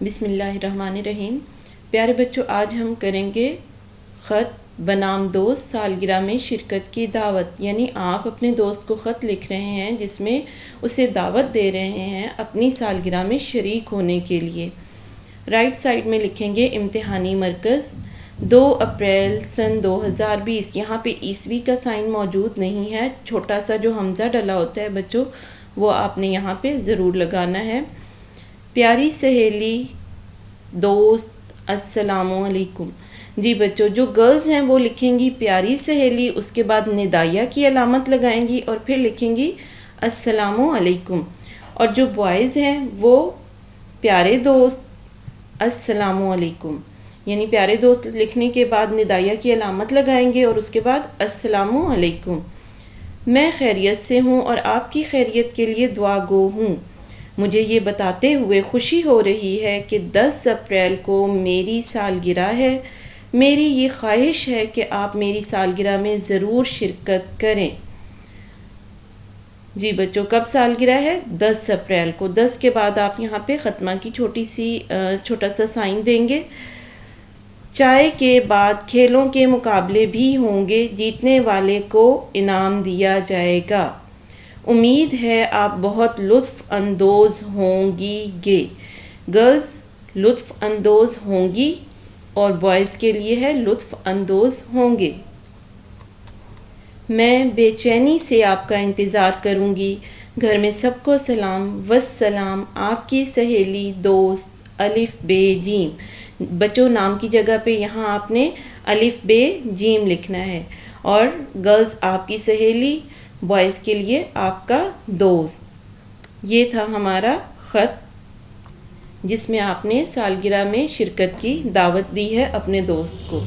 بسم اللہ الرحمن الرحیم۔ پیارے بچوں، آج ہم کریں گے خط بنام دوست سالگرہ میں شرکت کی دعوت، یعنی آپ اپنے دوست کو خط لکھ رہے ہیں جس میں اسے دعوت دے رہے ہیں اپنی سالگرہ میں شریک ہونے کے لیے۔ رائٹ سائڈ میں لکھیں گے امتحانی مرکز 2 اپریل سن 2020۔ یہاں پہ عیسوی کا سائن موجود نہیں ہے، چھوٹا سا جو حمزہ ڈلا ہوتا ہے بچوں وہ آپ نے یہاں پہ ضرور لگانا ہے۔ پیاری سہیلی دوست السلام علیکم۔ جی بچوں، جو گرلز ہیں وہ لکھیں گی پیاری سہیلی، اس کے بعد ندائیہ کی علامت لگائیں گی اور پھر لکھیں گی السلام علیکم، اور جو بوائز ہیں وہ پیارے دوست السلام علیکم، یعنی پیارے دوست لکھنے کے بعد ندائیہ کی علامت لگائیں گے اور اس کے بعد السلام علیکم۔ میں خیریت سے ہوں اور آپ کی خیریت کے لیے دعا گو ہوں۔ مجھے یہ بتاتے ہوئے خوشی ہو رہی ہے کہ 10 اپریل کو میری سالگرہ ہے۔ میری یہ خواہش ہے کہ آپ میری سالگرہ میں ضرور شرکت کریں۔ جی بچوں، کب سالگرہ ہے؟ 10 اپریل کو۔ 10 کے بعد آپ یہاں پہ ختمہ کی چھوٹا سا سائن دیں گے۔ چائے کے بعد کھیلوں کے مقابلے بھی ہوں گے، جیتنے والے کو انعام دیا جائے گا۔ امید ہے آپ بہت لطف اندوز ہوں گے۔ گرلز لطف اندوز ہوں گی اور بوائز کے لیے ہے لطف اندوز ہوں گے۔ میں بے چینی سے آپ کا انتظار کروں گی۔ گھر میں سب کو سلام والسلام، آپ کی سہیلی دوست الف بے جیم۔ بچوں، نام کی جگہ پہ یہاں آپ نے الف بے جیم لکھنا ہے، اور گرلز آپ کی سہیلی، بوائز کے لیے آپ کا دوست۔ یہ تھا ہمارا خط جس میں آپ نے سالگرہ میں شرکت کی دعوت دی ہے اپنے دوست کو۔